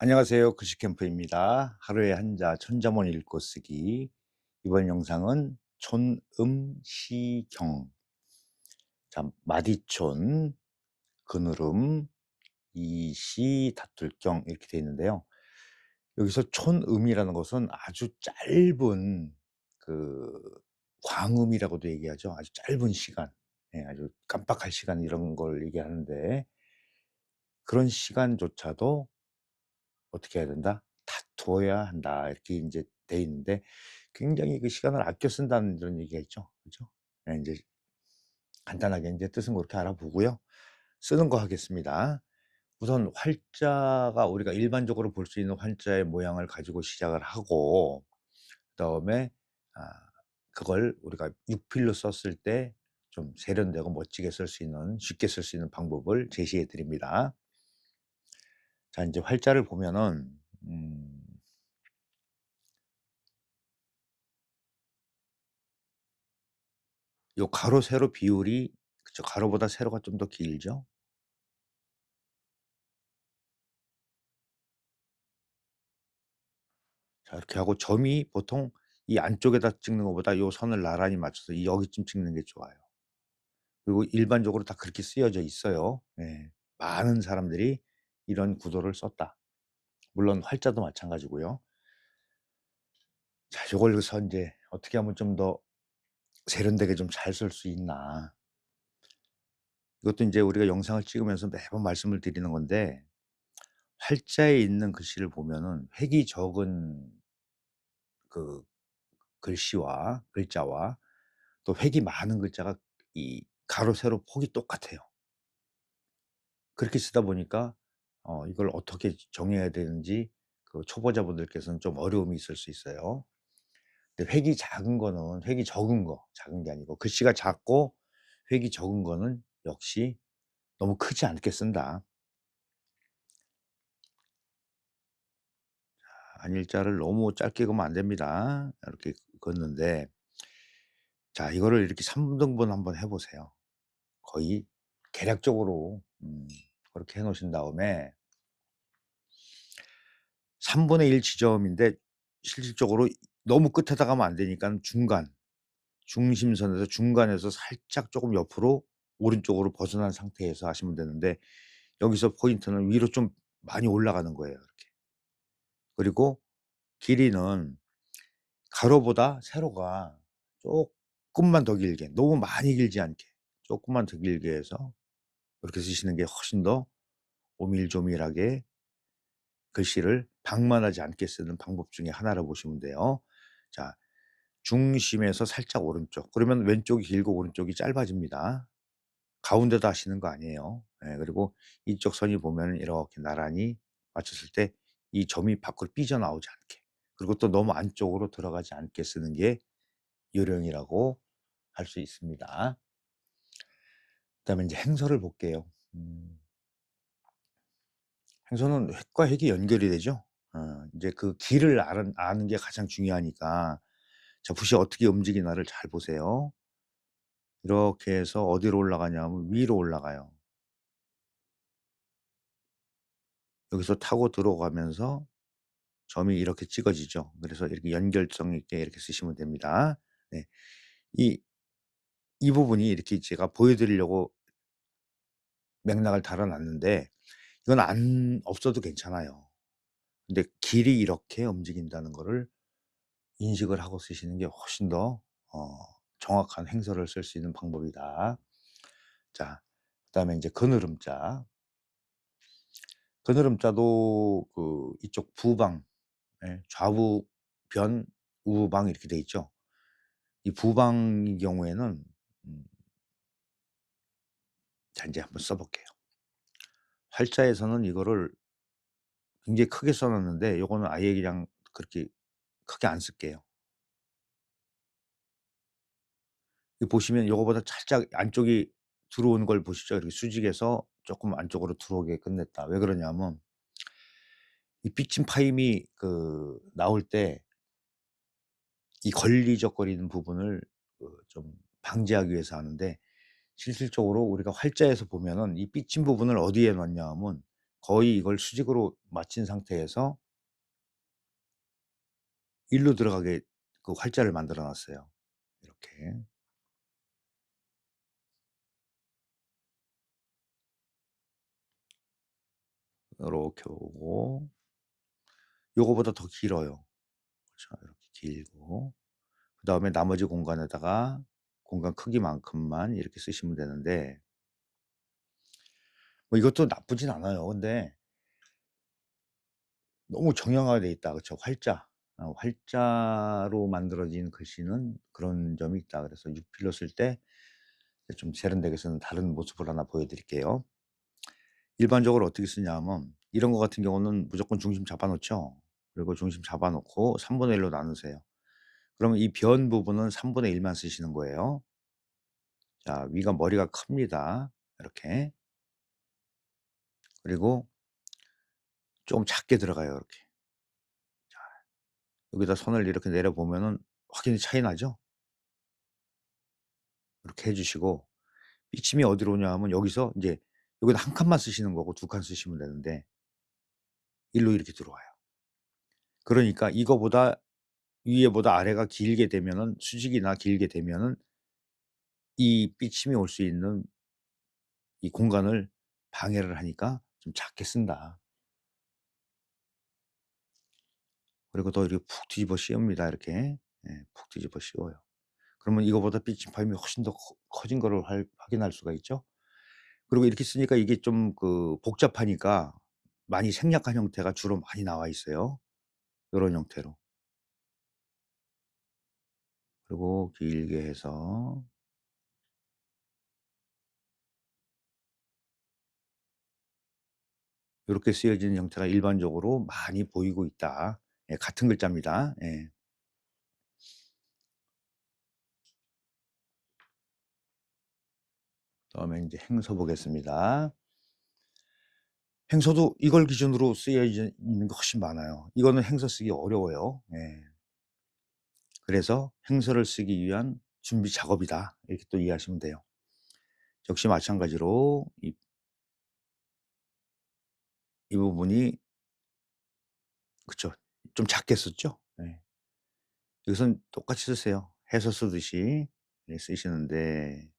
안녕하세요. 글씨캠프입니다. 하루에 한자 천자문 읽고 쓰기. 이번 영상은 촌음시경. 자, 마디촌, 그늘음, 이시, 다툴경 이렇게 되어 있는데요. 여기서 촌음이라는 것은 아주 짧은 광음이라고도 얘기하죠. 아주 짧은 시간, 아주 깜빡할 시간 이런 걸 얘기하는데, 그런 시간조차도 어떻게 해야 된다? 다투어야 한다. 이렇게 인제 돼 있는데, 굉장히 그 시간을 아껴 쓴다는 이런 얘기가 있죠. 그죠? 예, 인제 간단하게 인제 뜻은 그렇게 알아보고요. 쓰는 거 하겠습니다. 우선 활자가 우리가 일반적으로 볼 수 있는 활자의 모양을 가지고 시작을 하고, 그다음에 아 그걸 우리가 육필로 썼을 때 좀 세련되고 멋지게 쓸 수 있는, 쉽게 쓸 수 있는 방법을 제시해 드립니다. 자, 인제 활자를 보면은 음 요 가로 세로 비율이, 그쵸, 가로보다 세로가 좀 더 길죠. 자, 이렇게 하고 점이 보통 이 안쪽에다 찍는 것보다 요 선을 나란히 맞춰서 이 여기쯤 찍는 게 좋아요. 그리고 일반적으로 다 그렇게 쓰여져 있어요. 예. 많은 사람들이 이런 구도를 썼다. 물론 활자도 마찬가지고요. 자, 요걸 그래서 인제 어떻게 하면 좀 더 세련되게 좀 잘 쓸 수 있나. 이것도 인제 우리가 영상을 찍으면서 매번 말씀을 드리는 건데, 활자에 있는 글씨를 보면은 획이 적은 그 글자와 또 획이 많은 글자가 이 가로 세로 폭이 똑같아요. 그렇게 쓰다 보니까 이걸 어떻게 정해야 되는지 그 초보자분들께서는 좀 어려움이 있을 수 있어요. 근데 획이 작은 거는, 획이 적은 거, 작은 게 아니고 글씨가 작고 획이 적은 거는 역시 너무 크지 않게 쓴다. 한일자를 너무 짧게 그으면 안 됩니다. 이렇게 긋는데, 자, 이거를 이렇게 3 등분 한번 해 보세요. 거의 계략적으로 그렇게 해 놓으신 다음에 3분의 1 지점인데, 실질적으로 너무 끝에다 가면 안 되니깐 중심선에서 중간에서 살짝 쪼금 옆으로 오른쪽으로 벗어난 상태에서 하시면 되는데, 여기서 포인트는 위로 좀 많이 올라가는 거예요, 이렇게. 그리고 길이는 가로보다 세로가 쪼끔만 더 길게, 너무 많이 길지 않게 쪼끔만 더 길게 해서 그렇게 쓰시는 게 훨씬 더 오밀조밀하게 글씨를 방만하지 않게 쓰는 방법 중에 하나라고 보시면 돼요. 자, 중심에서 살짝 오른쪽, 그러면 왼쪽이 길고 오른쪽이 짧아집니다. 가운데다 하시는 거 아니에요. 예, 그리고 이쪽 선이 보면은 이렇게 나란히 맞췄을 때 이 점이 밖으로 삐져나오지 않게, 그리고 또 너무 안쪽으로 들어가지 않게 쓰는 게 요령이라고 할 수 있습니다. 그다음에 인제 행서를 볼게요. 행서는 획과 획이 연결이 되죠. 인제 그 길을 아는 게 가장 중요하니까, 자, 붓이 어떻게 움직이나를 잘 보세요. 이렇게 해서 어디로 올라가냐면 위로 올라가요. 여기서 타고 들어가면서 점이 이렇게 찍어지죠. 그래서 이렇게 연결성 있게 이렇게 쓰시면 됩니다. 네. 이 이 부분이 이렇게 제가 보여 드리려고 맥락을 달아 놨는데, 이건 안 없어도 괜찮아요. 근데 길이 이렇게 움직인다는 거를 인식을 하고 쓰시는 게 훨씬 더 정확한 행서를 쓸 수 있는 방법이다. 자, 그다음에 인제 그늘음자. 그늘음자도 이쪽 부방, 좌우 변, 우방 이렇게 돼 있죠. 이 부방의 경우에는 음 자, 인제 한번 써 볼게요. 활자에서는 이거를 굉장히 크게 써 놨는데, 요거는 아예 그냥 그렇게 크게 안 쓸게요. 이 보시면 요거보다 살짝 안쪽이 들어오는 걸 보시죠. 이렇게 수직에서 쪼끔 안쪽으로 들어오게 끝냈다. 왜 그러냐면 이 삐침 파임이 나올 때 이 걸리적거리는 부분을 좀 방지하기 위해서 하는데, 실질적으로 우리가 활자에서 보면은 이 삐친 부분을 어디에 넣냐 하면 거의 이걸 수직으로 맞춘 상태에서 일로 들어가게 그 활자를 만들어 놨어요. 이렇게. 요렇게 오고 요거보다 더 길어요. 그렇죠. 이렇게 길고 그다음에 나머지 공간에다가 공간 크기만큼만 이렇게 쓰시면 되는데 뭐 이것도 나쁘진 않아요. 근데 너무 정형화돼 있다. 그쵸. 활자. 활자로 만들어진 글씨는 그런 점이 있다. 그래서 육필로 쓸 때 좀 세련되게 쓰는 다른 모습을 하나 보여 드릴게요. 일반적으로 어떻게 쓰냐 하면 이런 거 같은 경우는 무조건 중심 잡아 놓죠. 그리고 중심 잡아 놓고 3분의 1로 나누세요. 그러면 이 변 부분은 3분의 1만 쓰시는 거예요. 자, 위가 머리가 큽니다. 이렇게. 그리고 좀 작게 들어가요, 이렇게. 여기다 손을 이렇게 내려 보면은 확연히 차이 나죠? 이렇게 해 주시고 삐침이 어디로 오냐 하면 여기서 인제 여기다 한 칸만 쓰시는 거고 두 칸 쓰시면 되는데 일로 이렇게 들어와요. 그러니까 이거보다 위에보다 아래가 길게 되면은 수직이나 길게 되면은 이 삐침이 올 수 있는 이 공간을 방해를 하니까 좀 작게 쓴다. 그리고 더 이렇게 푹 뒤집어 씌웁니다, 이렇게. 예, 푹 뒤집어 씌워요. 그러면 이거보다 삐침파임이 훨씬 더 커진 거를 확인할 수가 있죠. 그리고 이렇게 쓰니까 이게 좀 그 복잡하니까 많이 생략한 형태가 주로 많이 나와 있어요. 요런 형태로. 그리고 길게 해서 요렇게 쓰여지는 형태가 일반적으로 많이 보이고 있다. 예, 같은 글자입니다. 예. 그다음에 인제 행서 보겠습니다. 행서도 이걸 기준으로 쓰여져 있는 게 훨씬 많아요. 이거는 행서 쓰기 어려워요. 예. 그래서 '행서를 쓰기 위한 준비 작업이다.' 이렇게 또 이해하시면 돼요. 역시 마찬가지로 이 부분이 그쵸. 좀 작게 썼죠? 예. 여기선 똑같이 쓰세요. 해서 쓰듯이 예 쓰시는데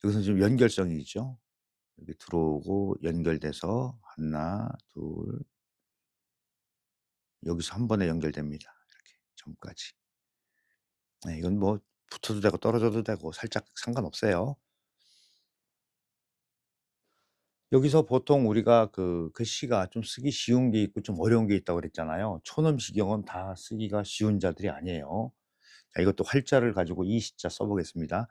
여기서 좀 연결성이 있죠. 여기 들어오고 연결돼서 하나 둘 여기서 한 번에 연결됩니다. 이렇게 점까지. 네, 이건 뭐 붙어도 되고 떨어져도 되고 살짝 상관없어요. 여기서 보통 우리가 그 글씨가 좀 쓰기 쉬운 게 있고 좀 어려운 게 있다고 그랬잖아요. 초놈시경은 다 쓰기가 쉬운 자들이 아니에요. 자, 이것도 활자를 가지고 이 시자 써 보겠습니다.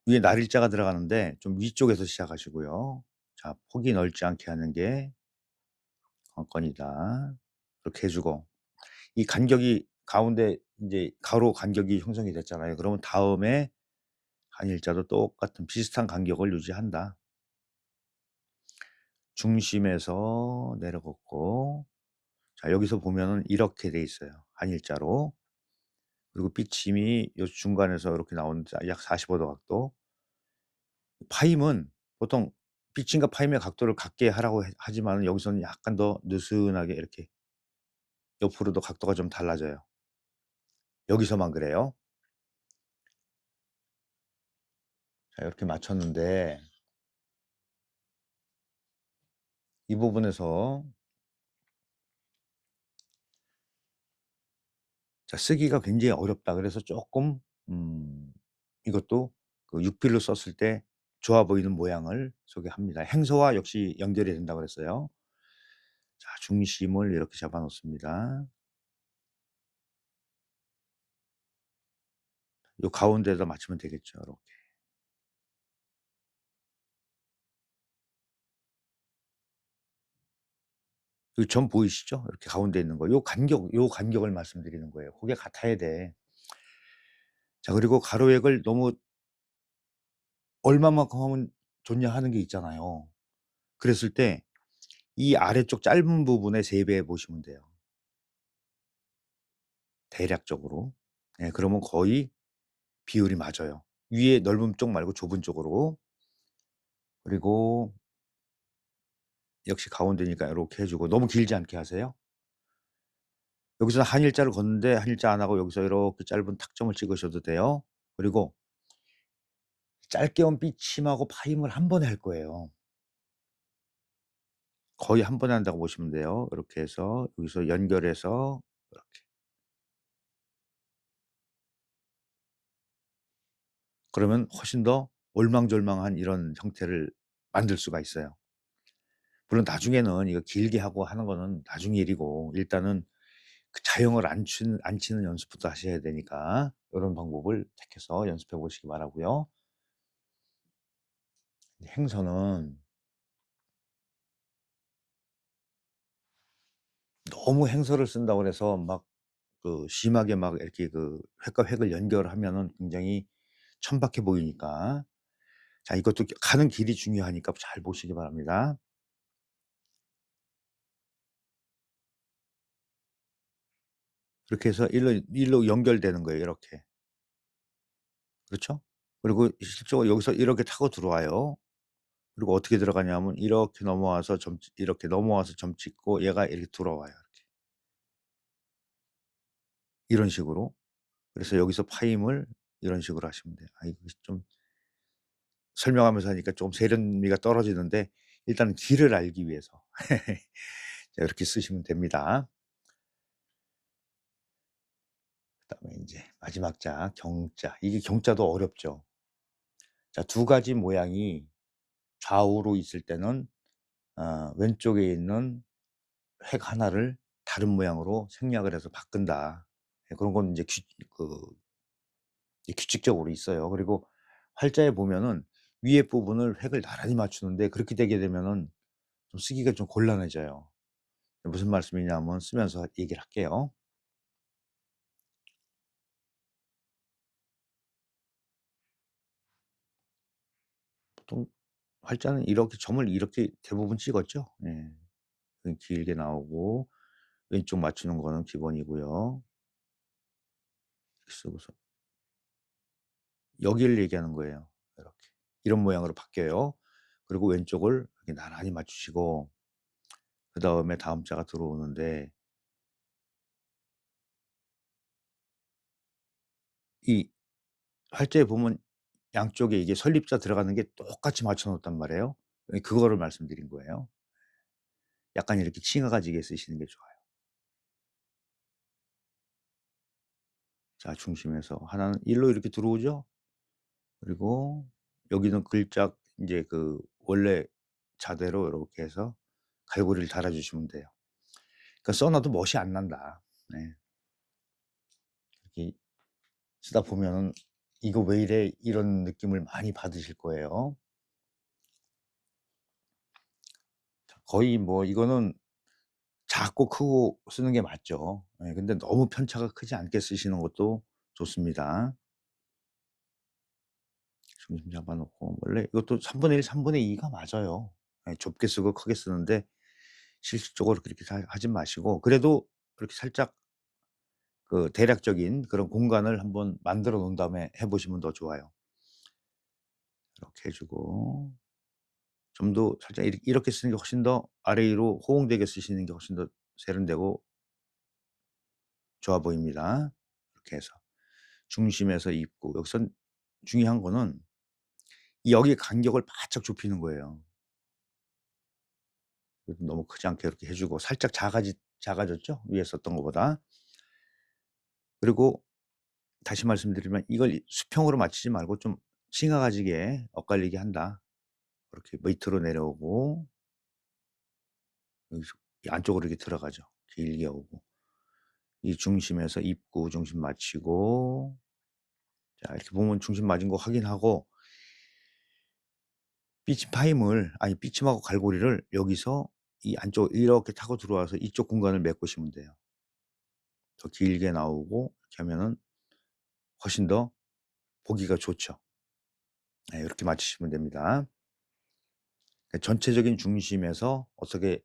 위에 날일자가 들어가는데 좀 위쪽에서 시작하시고요. 자, 폭이 넓지 않게 하는 게 관건이다. 이렇게 해 주고 이 간격이 가운데 인제 가로 간격이 형성이 됐잖아요. 그러면 다음에 한일자도 똑같은 비슷한 간격을 유지한다. 중심에서 내려 긋고 자, 여기서 보면은 이렇게 돼 있어요, 한일자로. 그리고 삐침이 요 중간에서 이렇게 나오는 약 45도 각도. 파임은 보통 삐침과 파임의 각도를 같게 하라고 하지만은 여기서는 약간 더 느슨하게 이렇게 옆으로도 각도가 좀 달라져요. 여기서만 그래요. 자, 이렇게 맞췄는데 이 부분에서 자, 쓰기가 굉장히 어렵다. 그래서 쪼끔 음 이것도 그 육필로 썼을 때 좋아 보이는 모양을 소개합니다. 행서와 역시 연결이 된다고 그랬어요. 자, 중심을 이렇게 잡아 놓습니다. 요 가운데에다 맞추면 되겠죠, 요렇게. 그 점 보이시죠? 이렇게 가운데 있는 거. 요 간격을 말씀드리는 거예요. 고게 같아야 돼. 자, 그리고 가로액을 너무 얼마만큼 하면 좋냐 하는 게 있잖아요. 그랬을 때 이 아래쪽 짧은 부분의 3배 보시면 돼요, 대략적으로. 예, 그러면 거의 비율이 맞아요. 위에 넓은 쪽 말고 좁은 쪽으로. 그리고 역시 가운데니까 요렇게 해 주고 너무 길지 않게 하세요. 여기서 한일자를 걷는데 한일자 안 하고 여기서 이렇게 짧은 탁점을 찍으셔도 돼요. 그리고 짧게 온 삐침하고 파임을 한 번에 할 거예요. 거의 한 번에 한다고 보시면 돼요. 이렇게 해서 여기서 연결해서 이렇게. 그러면 훨씬 더 올망졸망한 이런 형태를 만들 수가 있어요. 물론 나중에는 이거 길게 하고 하는 거는 나중 일이고 일단은 그 자형을 안 치는 연습부터 하셔야 되니까 요런 방법을 택해서 연습해 보시기 바라고요. 행서는 너무 행서를 쓴다고 그래서 막 심하게 막 이렇게 획과 획을 연결하면은 굉장히 천박해 보이니까 자 이것도 가는 길이 중요하니까 잘 보시기 바랍니다. 그렇게 해서 일로 연결되는 거예요 이렇게. 그렇죠? 그리고 실제로 여기서 이렇게 타고 들어와요. 그리고 어떻게 들어가냐면 이렇게 넘어와서 이렇게 넘어와서 점 찍고 얘가 이렇게 들어와요 이렇게. 이런 식으로. 그래서 여기서 파임을 이런 식으로 하시면 돼요. 아 이거 좀 설명하면서 하니까 좀 세련미가 떨어지는데 일단은 길을 알기 위해서 자 이렇게 쓰시면 됩니다. 그다음에 인제 마지막 자 경자. 이게 경자도 어렵죠. 자 두 가지 모양이 좌우로 있을 때는 왼쪽에 있는 획 하나를 다른 모양으로 생략을 해서 바꾼다. 예 그런 건 인제 규칙적으로 있어요. 그리고 활자에 보면은 위에 부분을 획을 나란히 맞추는데 그렇게 되게 되면은 좀 쓰기가 좀 곤란해져요. 무슨 말씀이냐면 쓰면서 얘기를 할게요. 보통 활자는 이렇게 점을 이렇게 대부분 찍었죠. 예. 길게 나오고 왼쪽 맞추는 거는 기본이고요. 이렇게 쓰고서 여기를 얘기하는 거예요. 이렇게. 이런 모양으로 바뀌어요. 그리고 왼쪽을 이렇게 나란히 맞추시고 그다음에 다음 자가 들어오는데 이 활자에 보면 양쪽에 이게 설립자 들어가는 게 똑같이 맞춰 놓았단 말이에요. 그거를 말씀드린 거예요. 약간 이렇게 칭화가지게 쓰시는 게 좋아요. 자 중심에서 하나는 일로 이렇게 들어오죠. 그리고 여기는 글자 인제 원래 자대로 요렇게 해서 갈고리를 달아 주시면 돼요. 그러니까 써 놔도 멋이 안 난다. 네. 이렇게 쓰다 보면은 '이거 왜 이래?' 이런 느낌을 많이 받으실 거예요. 거의 뭐 이거는 작고 크고 쓰는 게 맞죠. 예 근데 너무 편차가 크지 않게 쓰시는 것도 좋습니다. 중심 잡아 놓고 원래 이것도 3분의 1, 3분의 2가 맞아요. 예 좁게 쓰고 크게 쓰는데 실질적으로 그렇게 잘 하지 마시고 그래도 그렇게 살짝 대략적인 그런 공간을 한번 만들어 놓은 다음에 해 보시면 더 좋아요. 이렇게 해 주고 점도 살짝 이렇게 쓰는 게 훨씬 더 아래 위로 호응되게 쓰시는 게 훨씬 더 세련되고 좋아 보입니다. 이렇게 해서 중심에서 입구 여기선 중요한 거는 여기 간격을 바짝 좁히는 거예요. 너무 크지 않게 이렇게 해 주고 살짝 작아졌죠? 위에 썼던 것보다. 그리고 다시 말씀드리면 이걸 수평으로 맞추지 말고 좀 칭화가지게 엇갈리게 한다. 이렇게 밑으로 내려오고 여기서 이 안쪽으로 이렇게 들어가죠. 길게 오고. 이 중심에서 입구 중심 맞추고 자 이렇게 보면 중심 맞은 거 확인하고 삐침 파임을 아니 삐침하고 갈고리를 여기서 이 안쪽 이렇게 타고 들어와서 이쪽 공간을 메꾸시면 돼요. 더 길게 나오고 이렇게 하면은 훨씬 더 보기가 좋죠. 네 이렇게 맞추시면 됩니다. 전체적인 중심에서 어떻게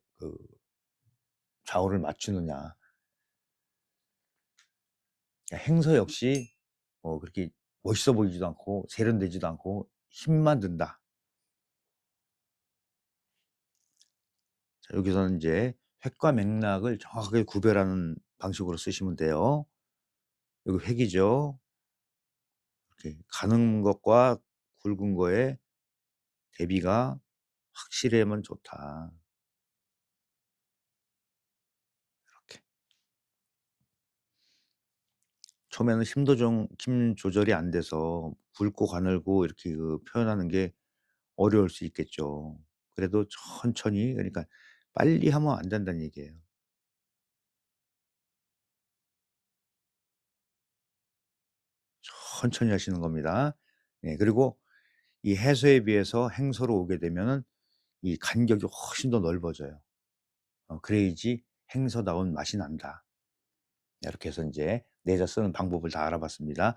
좌우를 맞추느냐. 행서 역시 그렇게 멋있어 보이지도 않고 세련되지도 않고 힘만 든다. 자 여기서는 인제 획과 맥락을 정확하게 구별하는 방식으로 쓰시면 돼요. 여기 획이죠. 이렇게 가는 것과 굵은 거의 대비가 확실하면 좋다. 이렇게. 처음에는 힘 조절이 안 돼서 굵고 가늘고 이렇게 표현하는 게 어려울 수 있겠죠. 그래도 천천히, 그러니까 빨리 하면 안 된다는 얘기예요. 천천히 하시는 겁니다. 예, 그리고 이 해소에 비해서 행소로 오게 되면은 이 간격이 훨씬 더 넓어져요. 그래야지 행서다운 맛이 난다. 이렇게 해서 인제 내자 쓰는 방법을 다 알아봤습니다.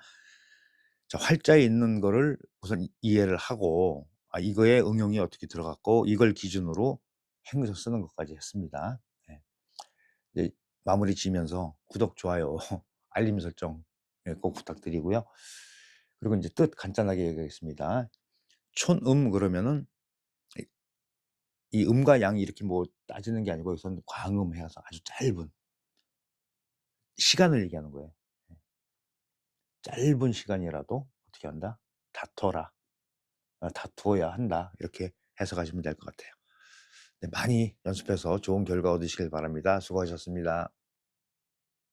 자, 활자에 있는 거를 우선 이해를 하고 이거에 응용이 어떻게 들어갔고 이걸 기준으로 행서 쓰는 것까지 했습니다. 네. 이제 마무리 지으면서 구독, 좋아요, 알림 설정, 예, 꼭 부탁드리고요. 그리고 인제 뜻 간단하게 얘기하겠습니다. 촌음 그러면은 이 음과 양이 이렇게 뭐 따지는 게 아니고 여기서는 광음해서 아주 짧은 시간을 얘기하는 거예요. 예. 짧은 시간이라도 어떻게 한다? 다퉈라. 다투어야 한다. 이렇게 해석하시면 될 것 같아요. 네, 많이 연습해서 좋은 결과 얻으시길 바랍니다. 수고하셨습니다.